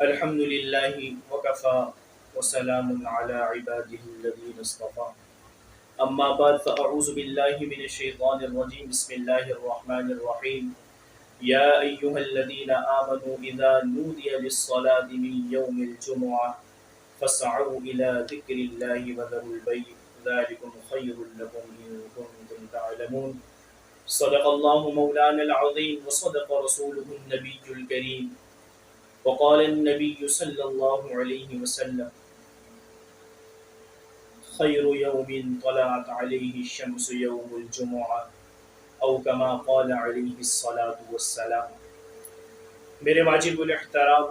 الحمد لله وكفى وسلام على عباده الذين اصطفى أما بعد فأعوذ بالله من الشيطان الرجيم بسم الله الرحمن الرحيم يا أيها الذين آمنوا إذا نودي للصلاة من يوم الجمعة فاسعوا إلى ذكر الله وذروا البيع ذلكم خير لكم إن كنتم تعلمون صدق الله مولانا العظيم وصدق رسوله النبي الكريم وقال النبي صلى الله عليه وسلم خير يوم طلعت عليه الشمس يوم الجمعة او كما قال عليه الصلاة والسلام۔ میرے واجب الاحترام،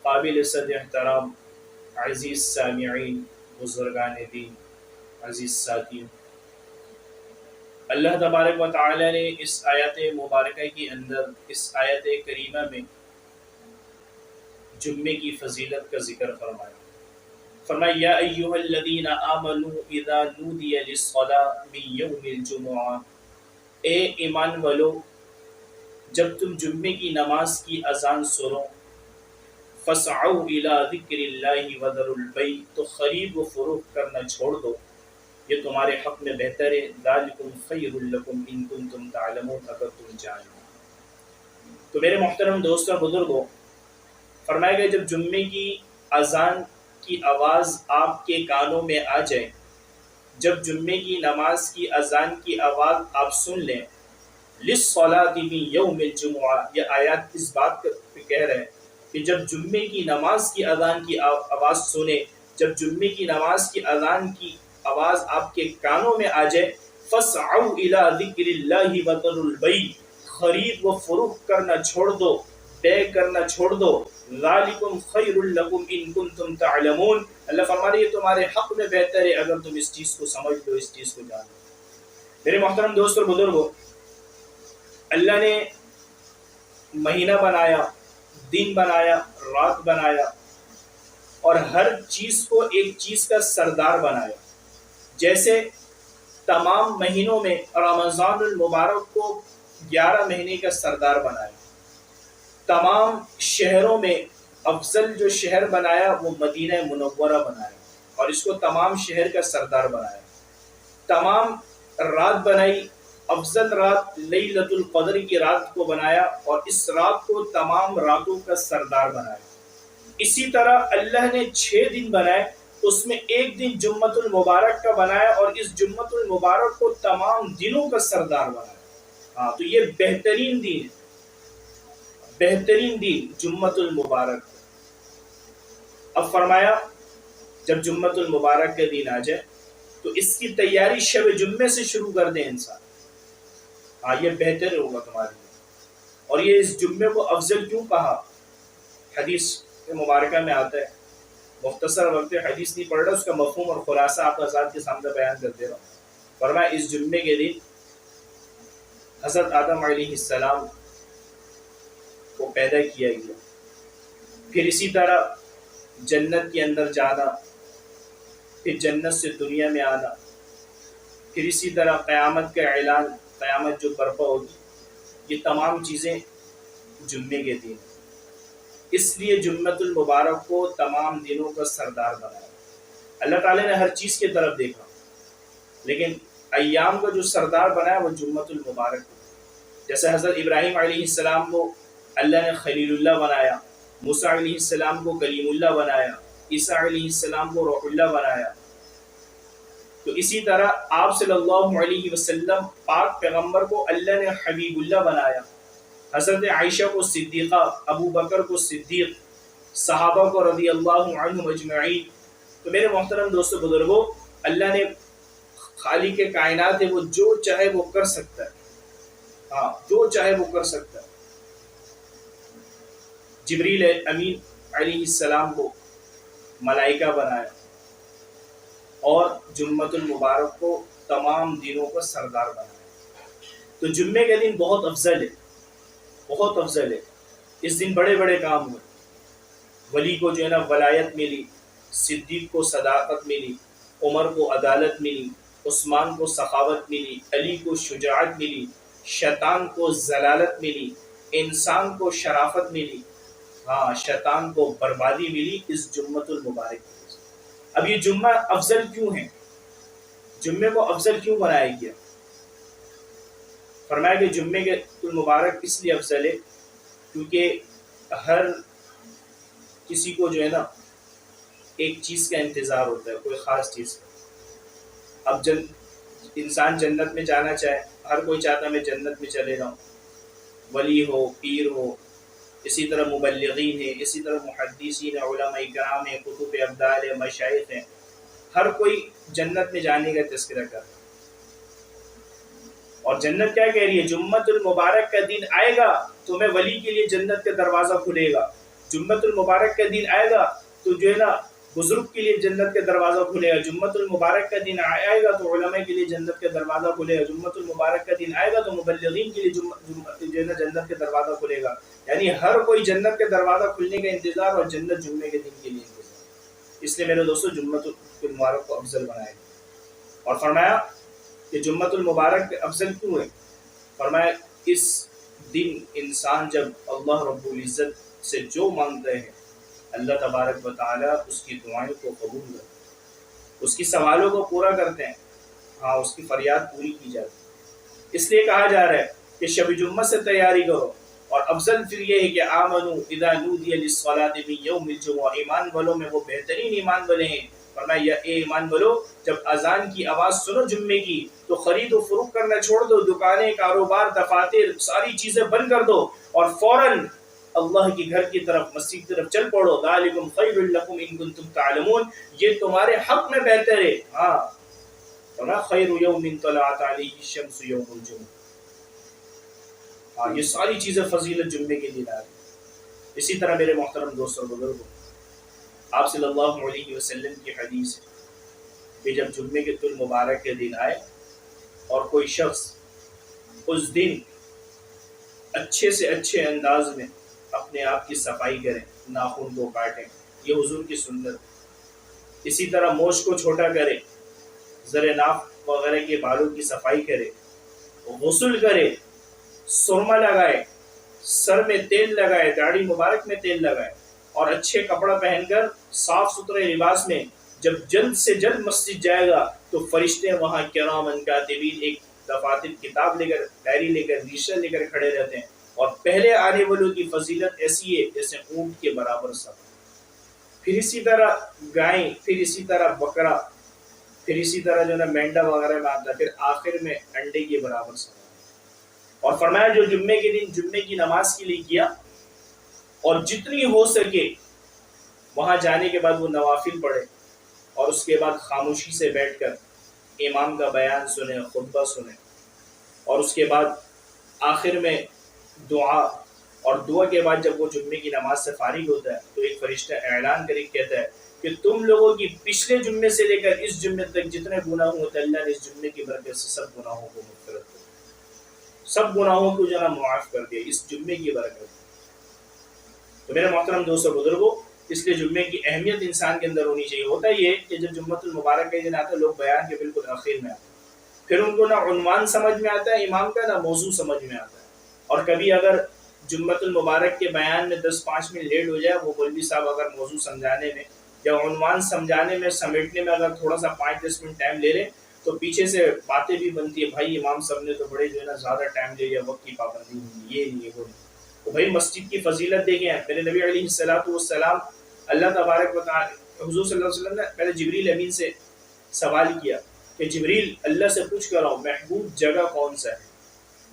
قابل صد احترام عزیز سامعین، بزرگان دین، عزیز ساتھیوں، اللہ تبارک و تعالی نے اس آیت مبارکہ کے اندر، اس آیت کریمہ میں جمعے کی فضیلت کا ذکر فرمایا۔ فرمایا یا ایھا الذین آمنوا اذا نودی للصلاۃ من یوم الجمعہ، اے ایمان والو جب تم جمعے کی نماز کی اذان سنو، فاسعوا الی ذکر اللہ وذروا البیع، تو خرید و فروخت کرنا چھوڑ دو، یہ تمہارے حق میں بہتر ہے، ذالکم خیر لکم ان کنتم تعلمون، اگر تم جانو۔ تو میرے محترم دوستوں بزرگوں، فرمایا گیا جب جمعے کی اذان کی آواز آپ کے کانوں میں آ جائے، جب جمعے کی نماز کی اذان کی آواز آپ سن لیں، للصلاۃ من یوم الجمعہ، یہ آیات اس بات پہ کہہ رہے ہیں کہ جب جمعے کی نماز کی اذان کی آواز سنیں، جب جمعے کی نماز کی اذان کی آواز آپ کے کانوں میں آ جائے، فاسعوا الی ذکر اللہ وذروا البیع، خرید و فروخت کرنا چھوڑ دو، طے کرنا چھوڑ دو، ذالکم خیر لکم ان کنتم تعلمون، اللہ فرما رہے یہ تمہارے حق میں بہتر ہے اگر تم اس چیز کو سمجھ لو، اس چیز کو جان لو۔ میرے محترم دوست اور بزرگوں، اللہ نے مہینہ بنایا، دن بنایا، رات بنایا، اور ہر چیز کو ایک چیز کا سردار بنایا۔ جیسے تمام مہینوں میں رمضان المبارک کو 11 مہینے کا سردار بنایا، تمام شہروں میں افضل جو شہر بنایا وہ مدینہ منورہ بنایا، اور اس کو تمام شہر کا سردار بنایا۔ تمام رات بنائی، افضل رات لیلۃ القدر کی رات کو بنایا، اور اس رات کو تمام راتوں کا سردار بنایا۔ اسی طرح اللہ نے 6 دن بنائے، اس میں ایک دن جمعۃ المبارک کا بنایا، اور اس جمعۃ المبارک کو تمام دنوں کا سردار بنایا۔ تو یہ بہترین دن ہے، بہترین دن جمعۃ المبارک۔ اب فرمایا جب جمعۃ المبارک کا دن آ جائے تو اس کی تیاری شب جمعے سے شروع کر دیں انسان، یہ بہتر ہوگا تمہارے لیے۔ اور یہ اس جمعے کو افضل کیوں کہا؟ حدیث مبارکہ میں آتا ہے، مختصر وقت حدیث نہیں پڑھ رہا، اس کا مفہوم اور خلاصہ آپ حضرات کے سامنے بیان کر دے رہا ہوں۔ فرمایا اس جمعے کے دن حضرت آدم علیہ السلام کو پیدا کیا گیا، پھر اسی طرح جنت کے اندر جانا، پھر جنت سے دنیا میں آنا، پھر اسی طرح قیامت کا اعلان، قیامت جو برپا ہوگی، یہ تمام چیزیں جمعے کے دن۔ اس لیے جمعۃ المبارک کو تمام دنوں کا سردار بنایا۔ اللہ تعالیٰ نے ہر چیز کی طرف دیکھا، لیکن ایام کا جو سردار بنایا وہ جمعۃ المبارک کو۔ جیسے حضرت ابراہیم علیہ السلام کو اللہ نے خلیل اللہ بنایا، موسیٰ علیہ السلام کو کلیم اللہ بنایا، عیسیٰ علیہ السلام کو روح اللہ بنایا۔ تو اسی طرح آپ صلی اللہ علیہ وسلم پاک پیغمبر کو اللہ نے حبیب اللہ بنایا، حضرت عائشہ کو صدیقہ، ابو بکر کو صدیق، صحابہ کو رضی اللہ عنہم اجمعین۔ تو میرے محترم دوستو بزرگوں، اللہ نے خالق کائنات ہے، وہ جو چاہے وہ کر سکتا ہے، جو چاہے وہ کر سکتا ہے۔ جبریل امین علیہ السلام کو ملائکہ بنایا، اور جمعۃ المبارک کو تمام دنوں کا سردار بنایا۔ تو جمعے کے دن بہت افضل ہے، بہت افضل ہے۔ اس دن بڑے بڑے کام ہوئے، ولی کو جو ہے نا ولایت ملی، صدیق کو صداقت ملی، عمر کو عدالت ملی، عثمان کو سخاوت ملی، علی کو شجاعت ملی، شیطان کو ضلالت ملی، انسان کو شرافت ملی۔ ہاں شیطان کو بربادی ملی اس جمعۃ المبارک کی۔ اب یہ جمعہ افضل کیوں ہے؟ جمعے کو افضل کیوں بنایا گیا؟ فرمایا کہ جمعے کے المبارک اس لیے افضل ہے کیونکہ ہر کسی کو جو ہے نا ایک چیز کا انتظار ہوتا ہے، کوئی خاص چیز کا۔ اب انسان جنت میں جانا چاہے، ہر کوئی چاہتا ہے میں جنت میں چلے جاؤں، ولی ہو، پیر ہو، اسی طرح مبلغین ہیں، اسی طرح محدثین ہیں، علماء کرام ہیں، کتب ابدال ہیں، مشائخ ہیں، ہر کوئی جنت میں جانے کا تذکرہ کرتا ہے۔ اور جنت کیا کہہ رہی ہے؟ جمعۃ المبارک کا دن آئے گا تو میں ولی کے لیے جنت کا دروازہ کھلے گا، جمعۃ المبارک کا دن آئے گا تو جو ہے نا بزرگ کے لیے جنت کا دروازہ کھلے گا، جمعۃ المبارک کا دن آئے گا تو علماء کے لیے جنت کا دروازہ کھلے گا، جمعۃ المبارک کا دن آئے گا تو مبلغین کے لیے جو ہے نا جنت کا دروازہ کھلے گا۔ یعنی ہر کوئی جنت کا دروازہ کھلنے کا انتظار، اور جنت جمعے کے دن کے لیے انتظار۔ اس لیے میرے دوستو جمعۃ المبارک کو افضل بنایا گیا۔ اور فرمایا کہ جمعۃ المبارک افضل کیوں ہے؟ فرمایا اس دن انسان جب اللہ رب العزت سے جو مانگتے ہیں اللہ تبارک و تعالیٰ اس کی دعائیں کو قبول کرتے ہیں، اس کی سوالوں کو پورا کرتے ہیں، ہاں اس کی فریاد پوری کی جاتی ہے۔ اس لیے کہا جا رہا ہے کہ شب جمعہ سے تیاری کرو، اور افضل پھر یہ ہے کہ آمنوا اذا نودی للصلاۃ من یوم الجمعہ، ایمان والوں میں وہ بہترین ایمان والے ہیں۔ فرمایا اے ایمان والو جب اذان کی آواز سنو جمعے کی تو خرید و فروخت کرنا چھوڑ دو، دکانیں، کاروبار، دفاتر، ساری چیزیں بند کر دو، اور فوراً اللہ کے گھر کی طرف، مسجد کی طرف چل پڑو۔ ذالکم خیر لکم ان کنتم تعلمون، یہ تمہارے حق میں بہتر ہے۔ ہاں فرمایا خیر یوم طلعت علیہ الشمس یوم الجمعہ، ہاں یہ ساری چیزیں فضیلت جمعے کے لیے لائی۔ اسی طرح میرے محترم دوستوں بزرگوں، آپ صلی اللہ علیہ وسلم کی حدیث ہے کہ جب جمعے کے مبارک کے دن آئے اور کوئی شخص اس دن اچھے سے اچھے انداز میں اپنے آپ کی صفائی کریں، ناخن کو کاٹیں، یہ حضور کی سنت۔ اسی طرح موچھ کو چھوٹا کرے، زر ناف وغیرہ کے بالوں کی صفائی کرے، غسل کرے، سرما لگائے، سر میں تیل لگائے، داڑھی مبارک میں تیل لگائے، اور اچھے کپڑا پہن کر صاف ستھرے لباس میں جب جلد سے جلد مسجد جائے گا تو فرشتے وہاں کرامن کاتبین ایک دفاتر کتاب لے کر، ڈائری لے کر، رجسٹر لے کر کھڑے رہتے ہیں، اور پہلے آنے والوں کی فضیلت ایسی ہے جیسے اونٹ کے برابر سب، پھر اسی طرح گائیں، پھر اسی طرح بکرا، پھر اسی طرح جو ہے مینڈا وغیرہ میں آتا ہے، پھر آخر میں انڈے کے برابر سب۔ اور فرمایا جو جمعے کے دن جمعے کی نماز کے لیے کیا اور جتنی ہو سکے وہاں جانے کے بعد وہ نوافل پڑھے، اور اس کے بعد خاموشی سے بیٹھ کر امام کا بیان سنیں، خطبہ سنیں، اور اس کے بعد آخر میں دعا، اور دعا کے بعد جب وہ جمعے کی نماز سے فارغ ہوتا ہے تو ایک فرشتہ اعلان کر کے کہتا ہے کہ تم لوگوں کی پچھلے جمعے سے لے کر اس جمعے تک جتنے گناہ ہوتے اللہ نے اس جمعے کی برکت سے سب گناہوں کو مغفرت کر دیا، سب گناہوں کو جو ہے معاف کر دیا اس جمعے کی برکت۔ تو میرے محترم دوستو بزرگوں، اس لیے جمعے کی اہمیت انسان کے اندر ہونی چاہیے۔ ہوتا یہ کہ جب جمعۃ المبارک کا دن آتا ہے لوگ بیان کے بالکل آخر میں آتے ہیں، پھر ان کو نہ عنوان سمجھ میں آتا ہے امام کا، نہ موضوع سمجھ میں آتا ہے، اور کبھی اگر جمعۃ المبارک کے بیان میں 10-5 منٹ لیٹ ہو جائے، وہ مولوی صاحب اگر موضوع سمجھانے میں یا عنوان سمجھانے میں سمیٹنے میں اگر تھوڑا سا 5-10 منٹ ٹائم لے لیں تو پیچھے سے باتیں بھی بنتی ہے، بھائی امام صاحب نے تو بڑے جو ہے نا زیادہ ٹائم لے لیا، وقت کی پابندی نہیں، یہ نہیں ہے وہ نہیں۔ تو بھائی مسجد کی فضیلت دیکھیں، میرے نبی علیہ السلام اللہ تبارک و تعالی، حضور صلی اللہ علیہ وسلم نے پہلے جبریل امین سے سوال کیا کہ جبریل اللہ سے پوچھ کر آؤ محبوب جگہ کون سا ہے۔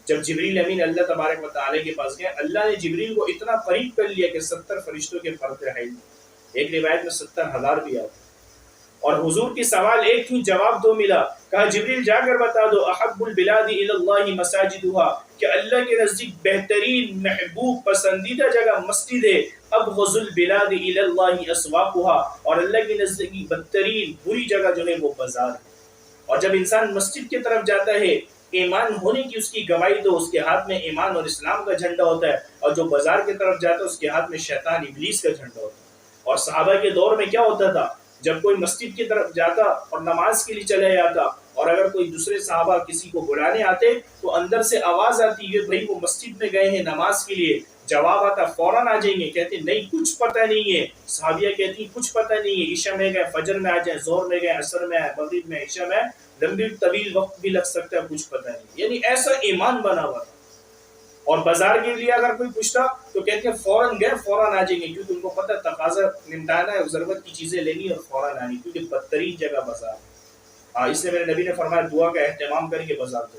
جب جبریل امین اللہ تبارک و تعالی کے پاس گئے، اللہ نے جبریل کو اتنا قریب کر لیا کہ 70 فرشتوں کے فرق ہے، ایک روایت میں 70,000 بھی آتے، اور حضور کی سوال ایک کیوں جواب دو ملا۔ کہا جبریل جا کر بتا دو احب البلاد الی اللہ مساجدها، کہ اللہ کے نزدیک بہترین، محبوب، پسندیدہ جگہ مسجد ہے، ابغض البلاد الی اللہ اسواقها، اور اللہ کے نزدیک بدترین بری جگہ جو ہے وہ بازار ہے۔ اور جب انسان مسجد کی طرف جاتا ہے ایمان ہونے کی اس کی گواہی دو، اس کے ہاتھ میں ایمان اور اسلام کا جھنڈا ہوتا ہے، اور جو بازار کی طرف جاتا ہے اس کے ہاتھ میں شیطان ابلیس کا جھنڈا ہوتا ہے۔ اور صحابہ کے دور میں کیا ہوتا تھا، جب کوئی مسجد کی طرف جاتا اور نماز کے لیے چلا جاتا، اور اگر کوئی دوسرے صحابہ کسی کو بلانے آتے تو اندر سے آواز آتی ہے بھائی وہ مسجد میں گئے ہیں نماز کے لیے، جواب آتا فوراً آ جائیں گے، کہتے ہیں نہیں کچھ پتہ نہیں ہے، صحابیہ کہتی کچھ پتہ نہیں ہے، عشاء میں گئے فجر میں آ جائیں، ظہر میں گئے عصر میں آئے، مغرب میں عشاء میں، لمبی طویل وقت بھی لگ سکتا ہے، کچھ پتہ نہیں، یعنی ایسا ایمان بنا ہوا تھا۔ اور بازار کے لیے اگر کوئی پوچھتا تو کہتے ہیں فوراً گئے فوراً آ جائیں گے، کیونکہ ان کو پتہ تقاضا نمٹانا ہے، ضرورت کی چیزیں لینی اور فوراً آنی، کیونکہ بدترین جگہ بازار ہے۔ اس لیے میرے نبی نے فرمایا دعا کا اہتمام کریں گے بازار کو۔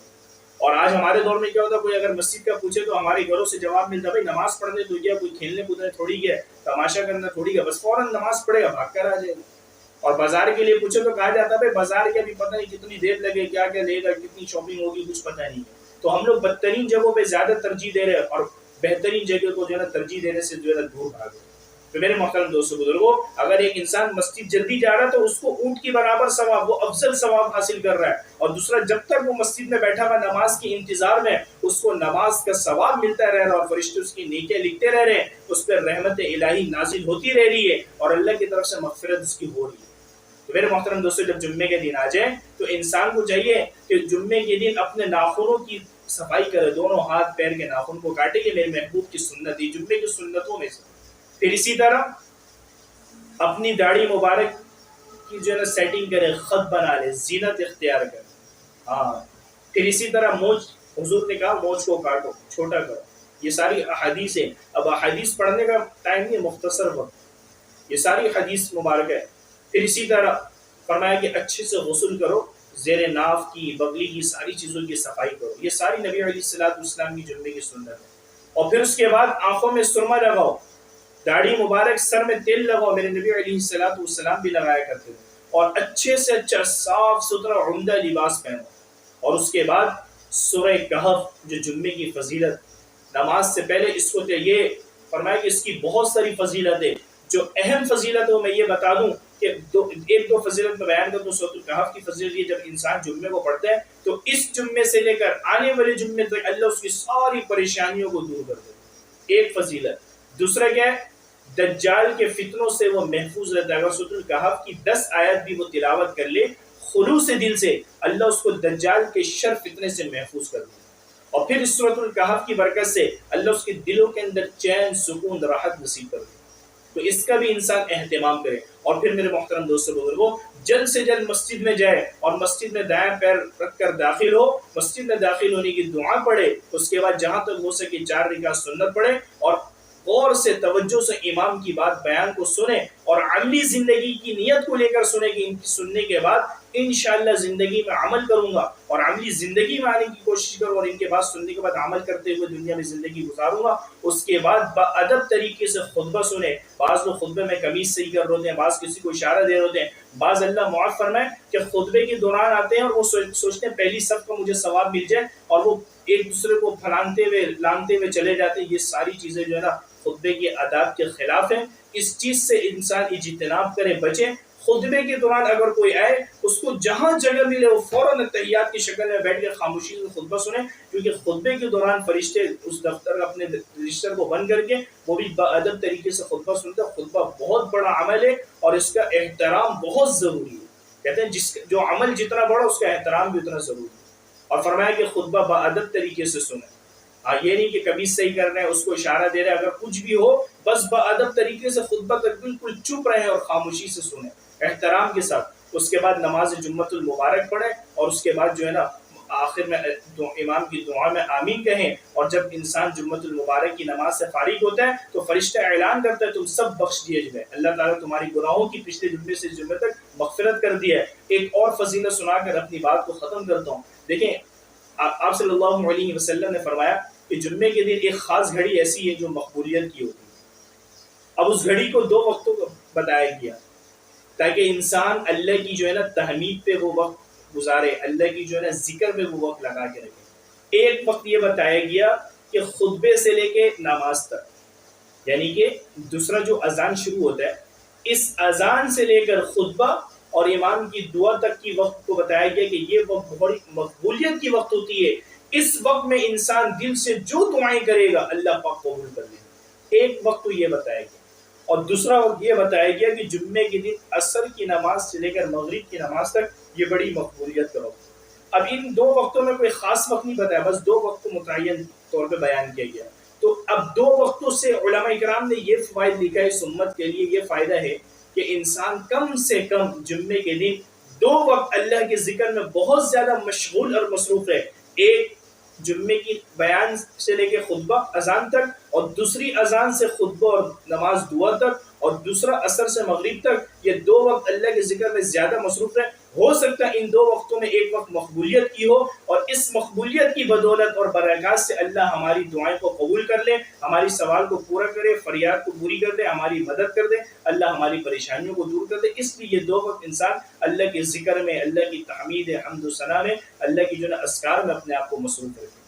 اور آج ہمارے دور میں کیا ہوتا ہے، کوئی اگر مسجد کا پوچھے تو ہمارے گھروں سے جواب ملتا ہے بھائی نماز پڑھنے تو گیا، کوئی کھیلنے کودنے تھوڑی گیا، تماشا کرنا تھوڑی گیا، بس فوراً نماز پڑھے گا بھاگ کر آ جائے گا۔ اور بازار کے لیے پوچھے تو کہا جاتا ہے بھائی بازار کے بھی پتہ نہیں کتنی دیر لگے، کیا کیا لے گا، کتنی شاپنگ ہوگی، کچھ پتہ نہیں ہے۔ تو ہم لوگ بدترین جگہوں پہ زیادہ ترجیح دے رہے ہیں اور بہترین جگہ کو جو ہے نا ترجیح دینے سے جو ہے نا دور بھاگ رہے ہیں۔ تو میرے محترم دوستو بزرگوں، اگر ایک انسان مسجد جلدی جا رہا ہے تو اس کو اونٹ کی برابر ثواب، وہ افضل ثواب حاصل کر رہا ہے، اور دوسرا جب تک وہ مسجد میں بیٹھا ہوا نماز کے انتظار میں، اس کو نماز کا ثواب ملتا رہ رہا ہے اور فرشتے اس کی نیکیاں لکھتے رہ رہے ہیں، اس پہ رحمت الہی نازل ہوتی رہ رہی ہے اور اللہ کی طرف سے مغفرت اس کی ہو رہی ہے۔ تو میرے محترم دوستو، جب جمعے کے دن آ جائے تو انسان کو چاہیے کہ جمعے کے دن اپنے ناخنوں کی صفائی کرے، دونوں ہاتھ پیر کے ناخن کو کاٹے، یہ میرے محبوب کی سنت ہے، جمعے کی سنتوں میں سے۔ پھر اسی طرح اپنی داڑھی مبارک کی جو ہے نا سیٹنگ کرے، خط بنا لے، زینت اختیار کرے۔ ہاں، پھر اسی طرح مونچھ، حضور نے کہا مونچھ کو کاٹو، چھوٹا کرو، یہ ساری احادیث ہیں۔ اب احادیث پڑھنے کا ٹائم نہیں، مختصر وقت، یہ ساری حدیث مبارک ہے۔ پھر اسی طرح فرمایا کہ اچھے سے غسل کرو، زیر ناف کی، بغلی کی، ساری چیزوں کی صفائی کرو، یہ ساری نبی علیہ السلام کی جمعے کی سنت ہے۔ اور پھر اس کے بعد آنکھوں میں سرما لگاؤ، داڑھی مبارک، سر میں تیل لگاؤ، میرے نبی علیہ السلام بھی لگایا کرتے تھے، اور اچھے سے اچھا صاف ستھرا عمدہ لباس پہنو۔ اور اس کے بعد سورہ کہف، جو جمعے کی فضیلت نماز سے پہلے، اس کو یہ فرمایا کہ اس کی بہت ساری فضیلت ہے۔ جو اہم فضیلت ہو میں یہ بتا دوں کہ ایک دو فضیلت میں بیان کرتا ہوں۔ سورۃ الکہف کی فضیلت یہ، جب انسان جمعے کو پڑھتا ہے تو اس جمعے سے لے کر آنے والے جمعے تک اللہ اس کی ساری پریشانیوں کو دور کر دیتا ہے، ایک فضیلت۔ دوسرا کیا ہے، دجال کے فتنوں سے وہ محفوظ رہتا ہے۔ اگر سورۃ الکہف کی 10 آیت بھی وہ تلاوت کر لے خلوص دل سے، اللہ اس کو دجال کے شر فتنے سے محفوظ کر دے۔ اور پھر اس سورۃ الکہف کی برکت سے اللہ اس کے دلوں کے اندر چین، سکون، راحت نصیب کر دے۔ تو اس کا بھی انسان اہتمام کرے۔ اور پھر میرے محترم دوستو بزرگوں، جلد سے جلد مسجد میں جائے اور مسجد میں دائیں پیر رکھ کر داخل ہو، مسجد میں داخل ہونے کی دعا پڑھے، اس کے بعد جہاں تک ہو سکے 4 رکعت سنت پڑھے، اور غور سے توجہ سے امام کی بات بیان کو سنیں، اور عملی زندگی کی نیت کو لے کر سنیں کہ ان کی سننے کے بعد انشاءاللہ زندگی میں عمل کروں گا، اور عملی زندگی میں آنے کی کوشش کروں، اور ان کے بعد سننے کے بعد عمل کرتے ہوئے دنیا میں زندگی گزاروں گا۔ اس کے بعد باادب طریقے سے خطبہ سنیں۔ بعض لوگ خطبے میں قمیص صحیح کر رہے ہوتے ہیں، بعض کسی کو اشارہ دے رہے ہوتے ہیں، بعض اللہ معاف فرمائے کہ خطبے کے دوران آتے ہیں اور وہ سوچتے ہیں پہلی صف کا مجھے ثواب مل جائے، اور وہ ایک دوسرے کو پھلانتے ہوئے لانتے ہوئے چلے جاتے ہیں۔ یہ ساری چیزیں جو ہے نا خطبے کے آداب کے خلاف ہیں۔ اس چیز سے انسان اجتناب کرے، بچے۔ خطبے کے دوران اگر کوئی آئے، اس کو جہاں جگہ ملے وہ فوراً تحیات کی شکل میں بیٹھ کے خاموشی سے خطبہ سنیں، کیونکہ خطبے کے دوران فرشتے اس دفتر اپنے رجسٹر کو بند کر کے وہ بھی باادب طریقے سے خطبہ سنتے ہیں۔ خطبہ بہت بڑا عمل ہے اور اس کا احترام بہت ضروری ہے۔ کہتے ہیں جو عمل جتنا بڑا اس کا احترام بھی اتنا ضروری ہے۔ اور فرمایا کہ خطبہ باادب طریقے سے سنیں۔ یہ نہیں کہ کبھی صحیح کر رہے ہیں، اس کو اشارہ دے رہے ہیں، اگر کچھ بھی ہو بس باادب طریقے سے خطبہ تک بالکل چپ رہے اور خاموشی سے سنیں، احترام کے ساتھ۔ اس کے بعد نماز جمعۃ المبارک پڑھیں، اور اس کے بعد جو ہے نا آخر میں امام کی دعا میں آمین کہیں۔ اور جب انسان جمعۃ المبارک کی نماز سے فارغ ہوتا ہے تو فرشتہ اعلان کرتا ہے تم سب بخش دیے گئے، اللہ تعالیٰ تمہاری گناہوں کی پچھلے جمعے سے جمعے تک مغفرت کر دی ہے۔ ایک اور فضیلت سنا کر اپنی بات کو ختم کرتا ہوں۔ دیکھیں، آپ صلی اللہ علیہ وسلم نے فرمایا کہ جمعے کے دن ایک خاص گھڑی ایسی ہے جو مقبولیت کی ہوتی ہے۔ اب اس گھڑی کو 2 وقتوں کو بتایا گیا تاکہ انسان اللہ کی جو ہے نا تحمید پہ وہ وقت گزارے، اللہ کی جو ہے نا ذکر پہ وہ وقت لگا کے رکھے۔ ایک وقت یہ بتایا گیا کہ خطبے سے لے کے نماز تک، یعنی کہ دوسرا جو اذان شروع ہوتا ہے، اس اذان سے لے کر خطبہ اور امام کی دعا تک کی وقت کو بتایا گیا کہ یہ وقت بڑی مقبولیت کی وقت ہوتی ہے۔ اس وقت میں انسان دل سے جو دعائیں کرے گا اللہ پاک قبول کر لے گا۔ ایک وقت تو یہ بتایا گیا، اور دوسرا وقت یہ بتایا گیا کہ جمعے کے دن عصر کی نماز سے لے کر مغرب کی نماز تک یہ بڑی مقبولیت کا وقت۔ اب ان 2 وقتوں میں کوئی خاص وقت نہیں بتایا، بس 2 وقت کو متعین طور پہ بیان کیا گیا۔ تو اب 2 وقتوں سے علماء کرام نے یہ فوائد لکھا ہے اس امت کے لیے، یہ فائدہ ہے کہ انسان کم سے کم جمعے کے دن 2 وقت اللہ کے ذکر میں بہت زیادہ مشغول اور مصروف رہے. ایک جمعے کی بیان سے لے کے خطبہ اذان تک، اور دوسری اذان سے خطبہ اور نماز دعا تک، اور دوسرا عصر سے مغرب تک، یہ 2 وقت اللہ کے ذکر میں زیادہ مصروف رہے. ہو سکتا ہے ان 2 وقتوں میں ایک وقت مقبولیت کی ہو، اور اس مقبولیت کی بدولت اور برکات سے اللہ ہماری دعائیں کو قبول کر لے، ہماری سوال کو پورا کرے، فریاد کو پوری کر دے، ہماری مدد کر دے، اللہ ہماری پریشانیوں کو دور کر دے. اس لیے یہ 2 وقت انسان اللہ کے ذکر میں، اللہ کی تحمید حمد و ثنا میں، اللہ کی اذکار میں اپنے آپ کو مصروف رکھے.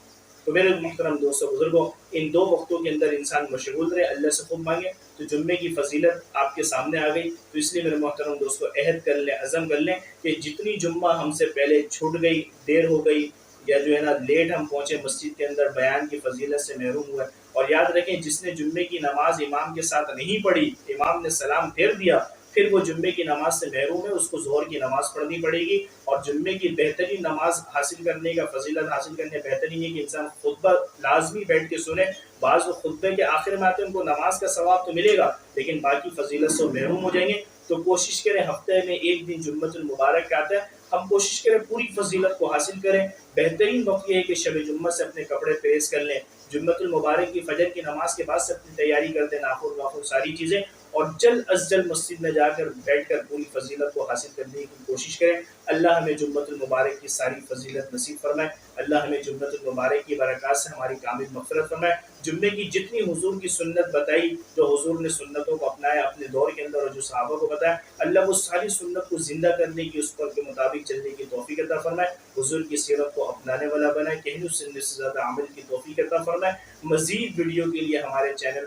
تو میرے محترم دوستوں بزرگوں، ان 2 وقتوں کے اندر انسان مشغول رہے، اللہ سے خوب مانگے. تو جمعے کی فضیلت آپ کے سامنے آ گئی، تو اس لیے میرے محترم دوستوں عہد کر لیں، عزم کر لیں کہ جتنی جمعہ ہم سے پہلے چھوٹ گئی، دیر ہو گئی، یا لیٹ ہم پہنچے مسجد کے اندر، بیان کی فضیلت سے محروم ہوئے. اور یاد رکھیں جس نے جمعے کی نماز امام کے ساتھ نہیں پڑھی، امام نے سلام پھیر دیا، پھر وہ جمعے کی نماز سے محروم ہے، اس کو ظہر کی نماز پڑھنی پڑے گی. اور جمعے کی بہترین نماز حاصل کرنے کا، فضیلت حاصل کرنے بہترین ہے کہ انسان خطبہ لازمی بیٹھ کے سنے. بعض وہ خطبے کے آخر میں آتے ہیں، ان کو نماز کا ثواب تو ملے گا لیکن باقی فضیلت سے محروم ہو جائیں گے. تو کوشش کریں ہفتے میں ایک دن جمعۃ المبارک کا آتا ہے، ہم کوشش کریں پوری فضیلت کو حاصل کریں. بہترین وقت یہ ہے کہ شب جمعہ سے اپنے کپڑے پریس کر لیں، جمعۃ المبارک کی فجر کی نماز کے بعد سے اپنی تیاری کر دیں، ناخن ساری چیزیں، اور جلد از جلد مسجد میں جا کر بیٹھ کر پوری فضیلت کو حاصل کرنے کی کوشش کریں. اللہ ہمیں جمعۃ المبارک کی ساری فضیلت نصیب فرمائے. اللہ ہمیں جمعۃ المبارک کی برکات سے ہماری کامل مغفرت فرمائے. جمعے کی جتنی حضور کی سنت بتائی، جو حضور نے سنتوں کو اپنایا اپنے دور کے اندر، اور جو صحابہ کو بتایا، اللہ وہ ساری سنت کو زندہ کرنے کی، اس پر کے مطابق چلنے کی توفیق عطا فرمائے. حضور کی سیرت کو اپنانے والا بنائے، کہنے سننے سے زیادہ عمل کی توفیق عطا فرمائے. مزید ویڈیو کے لیے ہمارے چینل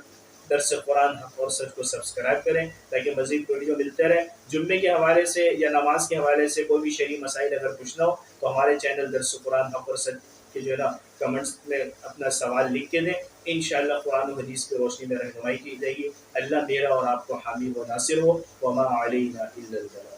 درس قرآن حق اور سچ کو سبسکرائب کریں تاکہ مزید ویڈیو ملتے رہیں. جمعے کے حوالے سے یا نماز کے حوالے سے کوئی بھی شرعی مسائل اگر پوچھنا ہو تو ہمارے چینل درس قرآن حق اور سچ کے کمنٹس میں اپنا سوال لکھ کے دیں. انشاءاللہ قرآن و حدیث کی روشنی میں رہنمائی کی جائے گی. اللہ میرا اور آپ کو حامی و ناصر ہو. وما علینا الا البلاغ.